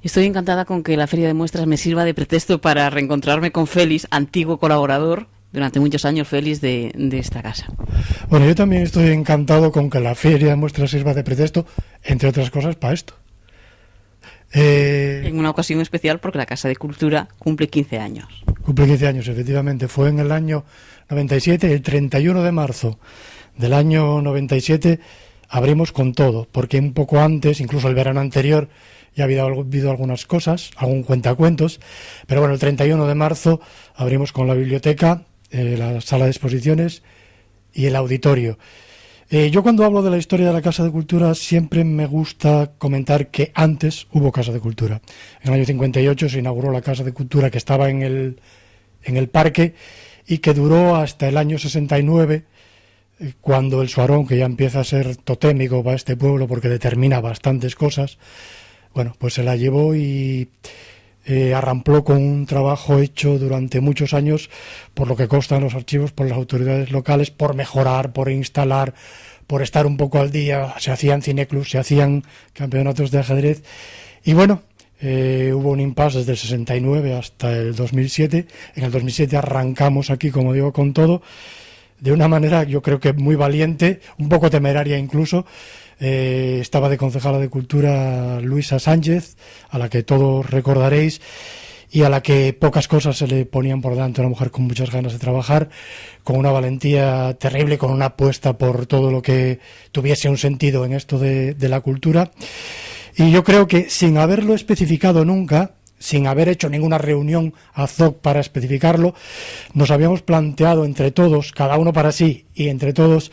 Estoy encantada con que la Feria de Muestras me sirva de pretexto para reencontrarme con Félix, antiguo colaborador, durante muchos años, Félix, de esta casa. Bueno, yo también estoy encantado con que la Feria de Muestras sirva de pretexto, entre otras cosas, para esto. En una ocasión especial porque la Casa de Cultura cumple 15 años. Cumple 15 años, efectivamente. Fue en el año 97, el 31 de marzo del año 97, abrimos con todo, porque un poco antes, incluso el verano anterior, ya había habido algunas cosas, algún cuentacuentos, pero bueno, el 31 de marzo abrimos con la biblioteca, la sala de exposiciones y el auditorio. Yo cuando hablo de la historia de la Casa de Cultura siempre me gusta comentar que antes hubo Casa de Cultura. En el año 58 se inauguró la Casa de Cultura que estaba en el parque y que duró hasta el año 69, cuando el Suarón, que ya empieza a ser totémico para este pueblo porque determina bastantes cosas, bueno, pues se la llevó y arrampló con un trabajo hecho durante muchos años, por lo que consta en los archivos, por las autoridades locales, por mejorar, por instalar, por estar un poco al día. Se hacían cineclubs, se hacían campeonatos de ajedrez y bueno, hubo un impasse desde el 69 hasta el 2007. En el 2007 arrancamos aquí, como digo, con todo, de una manera yo creo que muy valiente, un poco temeraria incluso. Estaba de concejala de Cultura Luisa Sánchez, a la que todos recordaréis y a la que pocas cosas se le ponían por delante, una mujer con muchas ganas de trabajar, con una valentía terrible, con una apuesta por todo lo que tuviese un sentido en esto de la cultura. Y yo creo que sin haberlo especificado nunca, sin haber hecho ninguna reunión ad hoc para especificarlo, nos habíamos planteado entre todos, cada uno para sí y entre todos,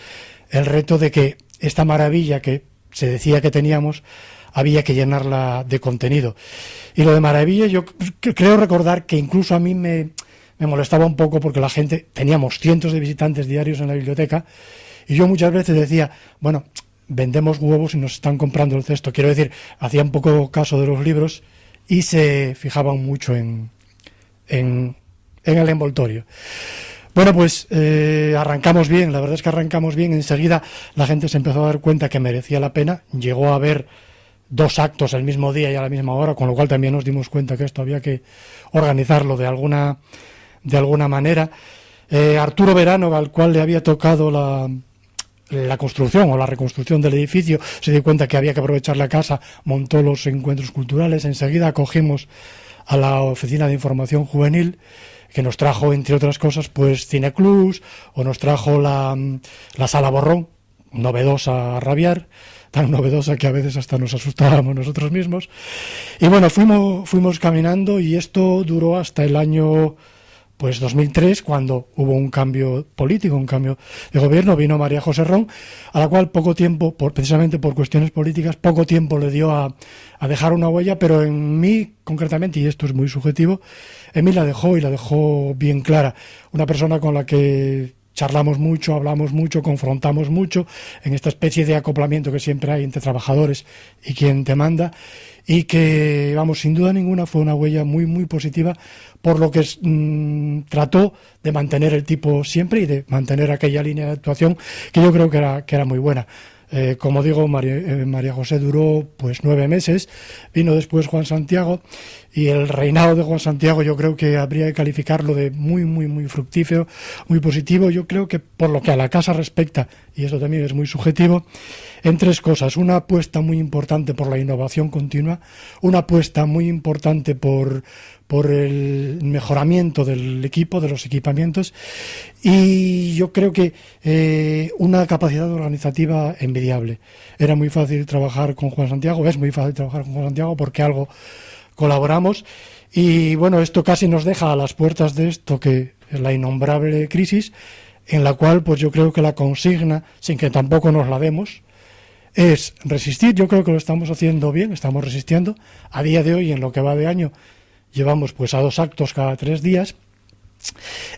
el reto de que esta maravilla que se decía que teníamos había que llenarla de contenido. Y lo de maravilla, yo creo recordar que incluso a mí me molestaba un poco porque la gente, teníamos cientos de visitantes diarios en la biblioteca y yo muchas veces decía, bueno, vendemos huevos y nos están comprando el cesto. Quiero decir, hacía un poco caso de los libros y se fijaban mucho en el envoltorio. Bueno, pues arrancamos bien, la verdad es que arrancamos bien. Enseguida la gente se empezó a dar cuenta que merecía la pena. Llegó a haber 2 actos el mismo día y a la misma hora, con lo cual también nos dimos cuenta que esto había que organizarlo de alguna manera. Arturo Verano, al cual le había tocado la construcción o la reconstrucción del edificio, se dio cuenta que había que aprovechar la casa, montó los encuentros culturales. Enseguida acogimos a la Oficina de Información Juvenil, que nos trajo, entre otras cosas, pues cineclubs, o nos trajo la Sala Borrón, novedosa a rabiar, tan novedosa que a veces hasta nos asustábamos nosotros mismos. Y bueno, fuimos caminando y esto duró hasta el año 2003, cuando hubo un cambio político, un cambio de gobierno. Vino María José Ron, a la cual poco tiempo, precisamente por cuestiones políticas, poco tiempo le dio a dejar una huella, pero en mí concretamente, y esto es muy subjetivo, en mí la dejó y la dejó bien clara. Una persona con la que charlamos mucho, hablamos mucho, confrontamos mucho en esta especie de acoplamiento que siempre hay entre trabajadores y quien te manda, y que, vamos, sin duda ninguna fue una huella muy, muy positiva, por lo que trató de mantener el tipo siempre y de mantener aquella línea de actuación que yo creo que era muy buena. Como digo, María José duró 9 meses, vino después Juan Santiago, y el reinado de Juan Santiago yo creo que habría que calificarlo de muy, muy, muy fructífero, muy positivo. Yo creo que por lo que a la casa respecta, y eso también es muy subjetivo, en 3 cosas: una apuesta muy importante por la innovación continua, una apuesta muy importante por el mejoramiento del equipo, de los equipamientos, y yo creo que una capacidad organizativa envidiable. Era muy fácil trabajar con Juan Santiago, es muy fácil trabajar con Juan Santiago porque algo colaboramos, y bueno, esto casi nos deja a las puertas de esto que es la innombrable crisis, en la cual pues yo creo que la consigna, sin que tampoco nos la demos, es resistir. Yo creo que lo estamos haciendo bien, estamos resistiendo. A día de hoy, en lo que va de año, llevamos pues a 2 actos cada 3 días.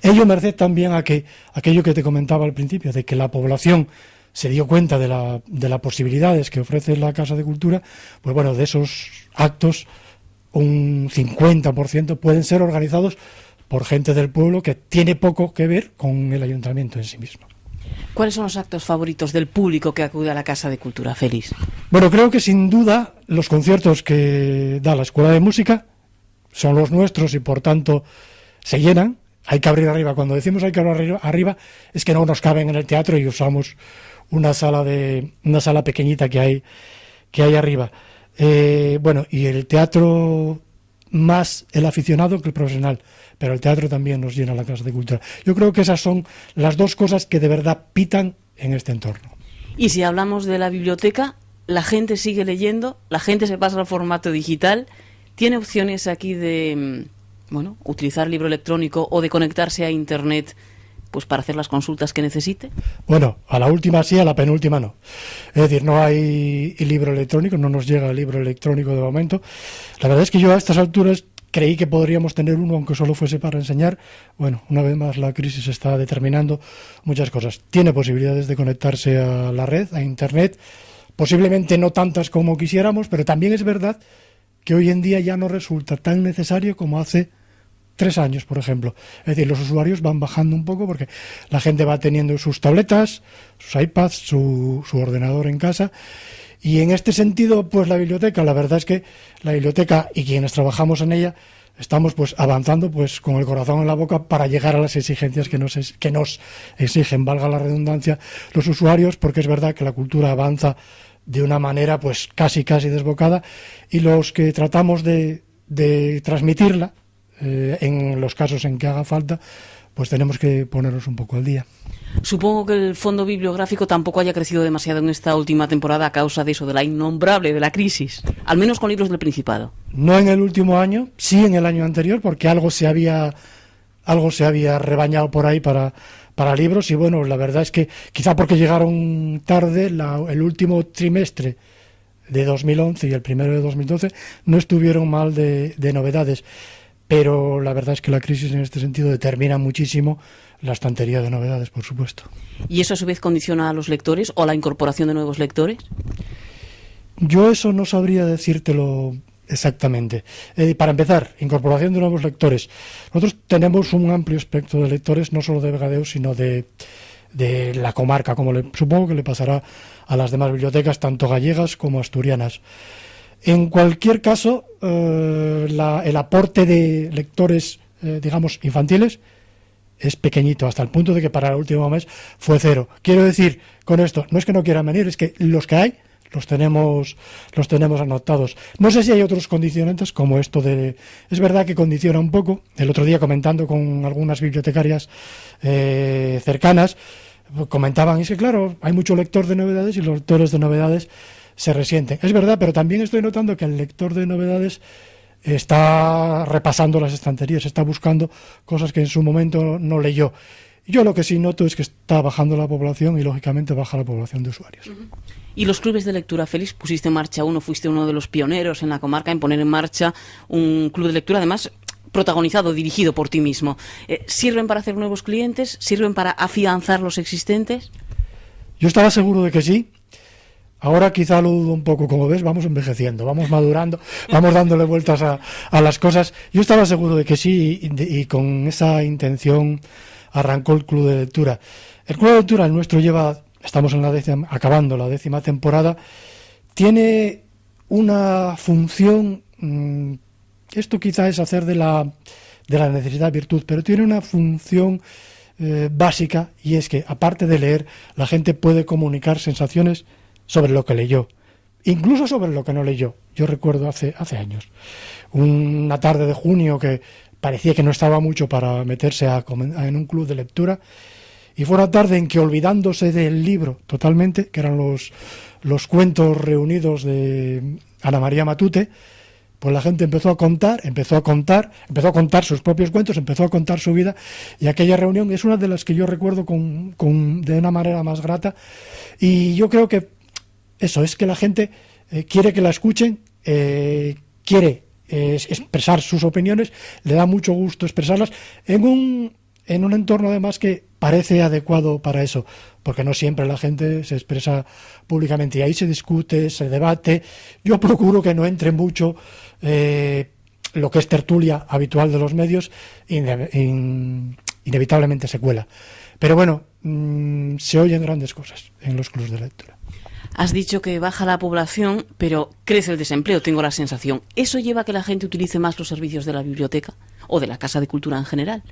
Ello merced también a que aquello que te comentaba al principio, de que la población se dio cuenta de las posibilidades que ofrece la Casa de Cultura. Pues bueno, de esos actos un 50% pueden ser organizados por gente del pueblo que tiene poco que ver con el ayuntamiento en sí mismo. ¿Cuáles son los actos favoritos del público que acude a la Casa de Cultura, Félix? Bueno, creo que sin duda los conciertos que da la Escuela de Música son los nuestros y por tanto se llenan. Hay que abrir arriba. Cuando decimos hay que abrir arriba es que no nos caben en el teatro y usamos una sala pequeñita que hay arriba. Bueno, y el teatro más el aficionado que el profesional, pero el teatro también nos llena la Casa de Cultura. Yo creo que esas son las dos cosas que de verdad pitan en este entorno. Y si hablamos de la biblioteca, la gente sigue leyendo, la gente se pasa al formato digital, tiene opciones aquí de, bueno, utilizar libro electrónico o de conectarse a Internet pues para hacer las consultas que necesite. Bueno, a la última sí, a la penúltima no. Es decir, no hay libro electrónico, no nos llega el libro electrónico de momento. La verdad es que yo a estas alturas creí que podríamos tener uno, aunque solo fuese para enseñar. Bueno, una vez más la crisis está determinando muchas cosas. Tiene posibilidades de conectarse a la red, a Internet, posiblemente no tantas como quisiéramos, pero también es verdad que hoy en día ya no resulta tan necesario como hace 3 años, por ejemplo. Es decir, los usuarios van bajando un poco porque la gente va teniendo sus tabletas, sus iPads, su ordenador en casa. Y en este sentido, pues la biblioteca, la verdad es que la biblioteca y quienes trabajamos en ella estamos pues avanzando pues con el corazón en la boca para llegar a las exigencias que nos exigen, valga la redundancia, los usuarios, porque es verdad que la cultura avanza de una manera pues casi desbocada y los que tratamos de transmitirla, en los casos en que haga falta, pues tenemos que ponernos un poco al día. Supongo que el fondo bibliográfico tampoco haya crecido demasiado en esta última temporada a causa de eso, de la innombrable, de la crisis, al menos con libros del Principado. No en el último año, sí en el año anterior, porque algo se había rebañado por ahí para libros y bueno, la verdad es que quizá porque llegaron tarde, el último trimestre de 2011 y el primero de 2012 no estuvieron mal de novedades. Pero la verdad es que la crisis en este sentido determina muchísimo la estantería de novedades, por supuesto. ¿Y eso a su vez condiciona a los lectores o la incorporación de nuevos lectores? Yo eso no sabría decírtelo exactamente. Para empezar, incorporación de nuevos lectores. Nosotros tenemos un amplio espectro de lectores, no solo de Vegadeo, sino de la comarca, como supongo que le pasará a las demás bibliotecas, tanto gallegas como asturianas. En cualquier caso, el aporte de lectores, digamos, infantiles es pequeñito, hasta el punto de que para el último mes fue 0. Quiero decir con esto, no es que no quieran venir, es que los que hay los tenemos anotados. No sé si hay otros condicionantes como esto de... Es verdad que condiciona un poco. El otro día comentando con algunas bibliotecarias cercanas, comentaban, es que claro, hay mucho lector de novedades y los lectores de novedades se resienten. Es verdad, pero también estoy notando que el lector de novedades está repasando las estanterías, está buscando cosas que en su momento no leyó. Yo lo que sí noto es que está bajando la población y lógicamente baja la población de usuarios. ¿Y los clubes de lectura, Félix? Pusiste en marcha fuiste uno de los pioneros en la comarca en poner en marcha un club de lectura, además protagonizado, dirigido por ti mismo. ¿Sirven para hacer nuevos clientes? ¿Sirven para afianzar los existentes? Yo estaba seguro de que sí. Ahora quizá lo dudo un poco, como ves, vamos envejeciendo, vamos madurando, vamos dándole vueltas a las cosas. Yo estaba seguro de que sí y con esa intención arrancó el Club de Lectura. El Club de Lectura, el nuestro, estamos acabando la 10ª temporada, tiene una función, esto quizá es hacer de la necesidad virtud, pero tiene una función básica y es que, aparte de leer, la gente puede comunicar sensaciones sobre lo que leyó, incluso sobre lo que no leyó. Yo recuerdo hace años, una tarde de junio que parecía que no estaba mucho para meterse en un club de lectura, y fue una tarde en que, olvidándose del libro totalmente, que eran los cuentos reunidos de Ana María Matute, pues la gente empezó a contar sus propios cuentos, empezó a contar su vida, y aquella reunión es una de las que yo recuerdo de una manera más grata. Y yo creo que eso es que la gente quiere que la escuchen, quiere expresar sus opiniones, le da mucho gusto expresarlas en un entorno además que parece adecuado para eso, porque no siempre la gente se expresa públicamente y ahí se discute, se debate. Yo procuro que no entre mucho lo que es tertulia habitual de los medios, inevitablemente se cuela. Pero bueno, se oyen grandes cosas en los clubs de lectura. Has dicho que baja la población, pero crece el desempleo, tengo la sensación. ¿Eso lleva a que la gente utilice más los servicios de la biblioteca o de la Casa de Cultura en general?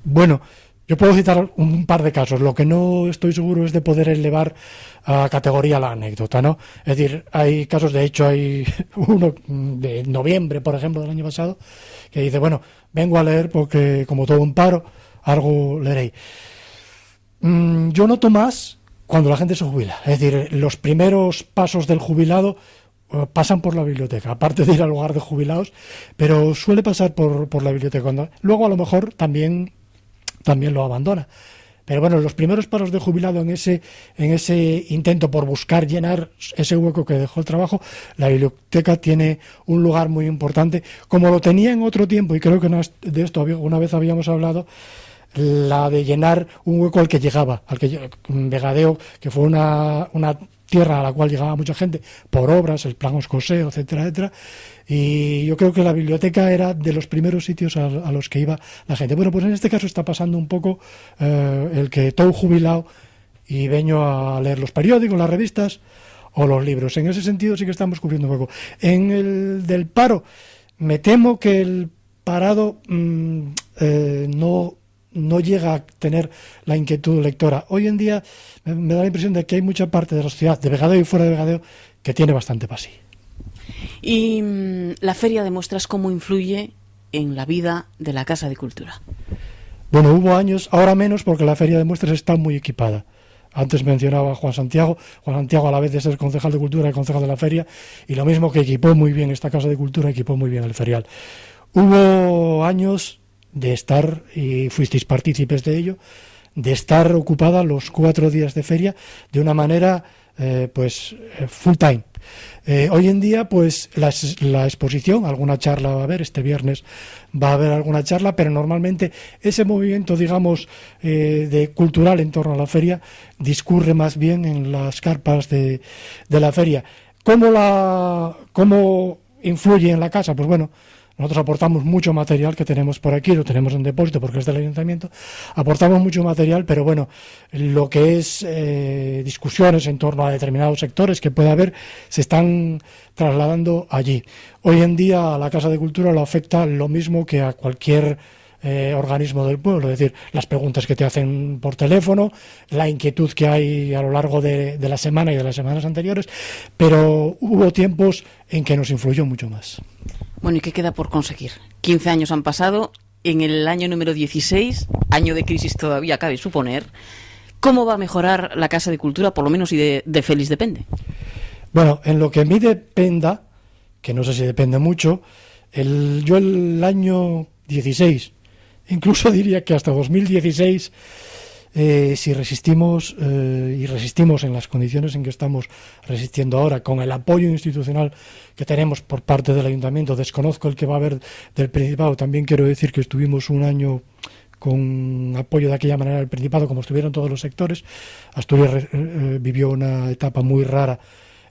Bueno, yo puedo citar un par de casos. Lo que no estoy seguro es de poder elevar a categoría la anécdota, ¿no? Es decir, hay casos, de hecho, hay uno de noviembre, por ejemplo, del año pasado, que dice, bueno, vengo a leer porque como todo un paro, algo leeré. Yo noto más cuando la gente se jubila. Es decir, los primeros pasos del jubilado pasan por la biblioteca, aparte de ir al hogar de jubilados, pero suele pasar por la biblioteca. Luego a lo mejor también lo abandona. Pero bueno, los primeros pasos de jubilado en ese intento por buscar llenar ese hueco que dejó el trabajo, la biblioteca tiene un lugar muy importante, como lo tenía en otro tiempo, y creo que de esto una vez habíamos hablado, la de llenar un hueco al que Vegadeo, que fue una tierra a la cual llegaba mucha gente por obras, el plan Oscoseo, etcétera, etcétera, y yo creo que la biblioteca era de los primeros sitios a los que iba la gente. Bueno, pues en este caso está pasando un poco el que todo jubilado y vengo a leer los periódicos, las revistas o los libros. En ese sentido sí que estamos cubriendo un poco. En el del paro, me temo que el parado no llega a tener la inquietud lectora. Hoy en día me da la impresión de que hay mucha parte de la sociedad, de Vegadeo y fuera de Vegadeo, que tiene bastante pasí. ¿Y la Feria de Muestras cómo influye en la vida de la Casa de Cultura? Bueno, hubo años, ahora menos, porque la Feria de Muestras está muy equipada. Antes mencionaba a Juan Santiago a la vez de ser concejal de Cultura y concejal de la Feria, y lo mismo que equipó muy bien esta Casa de Cultura, equipó muy bien el ferial. Hubo años de estar, y fuisteis partícipes de ello, de estar ocupada los 4 días de feria de una manera full time. Hoy en día, pues la exposición, alguna charla va a haber, este viernes va a haber alguna charla, pero normalmente ese movimiento, digamos, de cultural en torno a la feria discurre más bien en las carpas de la feria. ¿Cómo influye en la casa? Pues bueno, nosotros aportamos mucho material que tenemos por aquí, lo tenemos en depósito porque es del ayuntamiento, aportamos mucho material, pero bueno, lo que es discusiones en torno a determinados sectores que puede haber, se están trasladando allí. Hoy en día a la Casa de Cultura lo afecta lo mismo que a cualquier organismo del pueblo, es decir, las preguntas que te hacen por teléfono, la inquietud que hay a lo largo de la semana y de las semanas anteriores, pero hubo tiempos en que nos influyó mucho más. Bueno, ¿y qué queda por conseguir? 15 años han pasado, en el año número 16, año de crisis todavía cabe suponer. ¿Cómo va a mejorar la Casa de Cultura, por lo menos, y de Félix depende? Bueno, en lo que a mí dependa, que no sé si depende mucho, yo el año 16, incluso diría que hasta 2016, si resistimos y resistimos en las condiciones en que estamos resistiendo ahora, con el apoyo institucional que tenemos por parte del ayuntamiento, desconozco el que va a haber del Principado, también quiero decir que estuvimos un año con apoyo de aquella manera del Principado, como estuvieron todos los sectores. Asturias vivió una etapa muy rara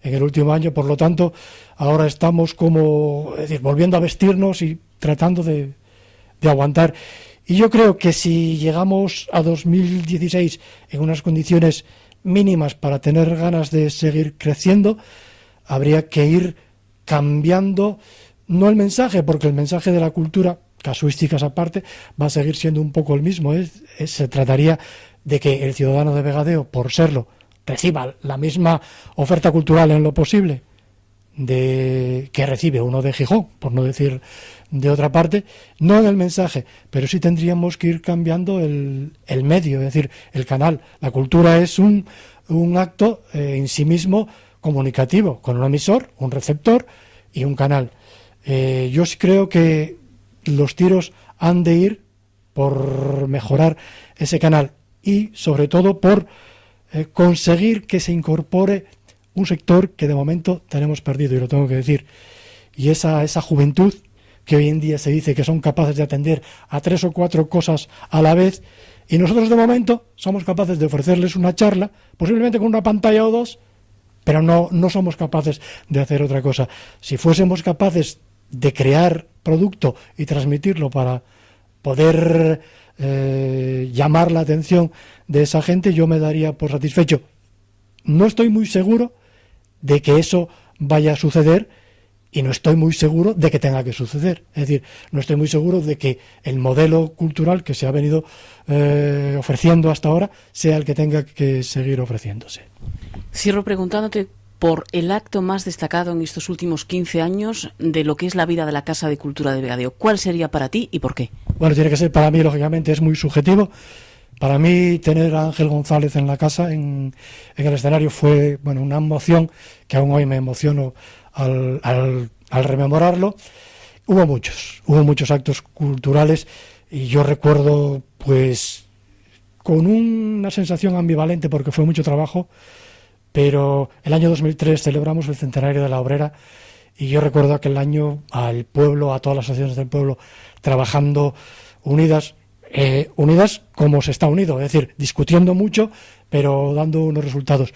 en el último año, por lo tanto, ahora estamos volviendo a vestirnos y tratando de aguantar. Y yo creo que si llegamos a 2016 en unas condiciones mínimas para tener ganas de seguir creciendo, habría que ir cambiando, no el mensaje, porque el mensaje de la cultura, casuísticas aparte, va a seguir siendo un poco el mismo. Se trataría de que el ciudadano de Vegadeo, por serlo, reciba la misma oferta cultural en lo posible que recibe uno de Gijón, por no decir de otra parte, no en el mensaje, pero sí tendríamos que ir cambiando el medio, es decir, el canal. La cultura es un acto en sí mismo comunicativo, con un emisor, un receptor y un canal. Yo sí creo que los tiros han de ir por mejorar ese canal y sobre todo por conseguir que se incorpore un sector que de momento tenemos perdido, y lo tengo que decir, y esa juventud que hoy en día se dice que son capaces de atender a 3 o 4 cosas a la vez, y nosotros de momento somos capaces de ofrecerles una charla, posiblemente con una pantalla o 2, pero no somos capaces de hacer otra cosa. Si fuésemos capaces de crear producto y transmitirlo para poder llamar la atención de esa gente, yo me daría por satisfecho. No estoy muy seguro de que eso vaya a suceder y no estoy muy seguro de que tenga que suceder. Es decir, no estoy muy seguro de que el modelo cultural que se ha venido ofreciendo hasta ahora sea el que tenga que seguir ofreciéndose. Cierro preguntándote por el acto más destacado en estos últimos 15 años de lo que es la vida de la Casa de Cultura de Vegadeo. ¿Cuál sería para ti y por qué? Bueno, tiene que ser, para mí, lógicamente, es muy subjetivo. Para mí, tener a Ángel González en la casa, en el escenario, fue una emoción que aún hoy me emociono al rememorarlo. Hubo muchos actos culturales y yo recuerdo, pues, con una sensación ambivalente porque fue mucho trabajo, pero el año 2003 celebramos el centenario de la Obrera y yo recuerdo aquel año al pueblo, a todas las asociaciones del pueblo, trabajando unidas como se está unido, es decir, discutiendo mucho, pero dando unos resultados.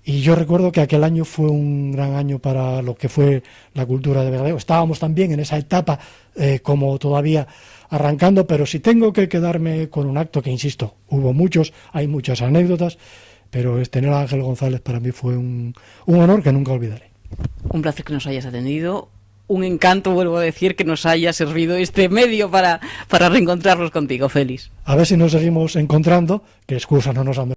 Y yo recuerdo que aquel año fue un gran año para lo que fue la cultura de Vegadeo. Estábamos también en esa etapa como todavía arrancando, pero si tengo que quedarme con un acto que, insisto, hubo muchos, hay muchas anécdotas, pero tener a Ángel González para mí fue un honor que nunca olvidaré. Un placer que nos hayas atendido. Un encanto, vuelvo a decir, que nos haya servido este medio para reencontrarnos contigo, Félix. A ver si nos seguimos encontrando, que excusas no nos han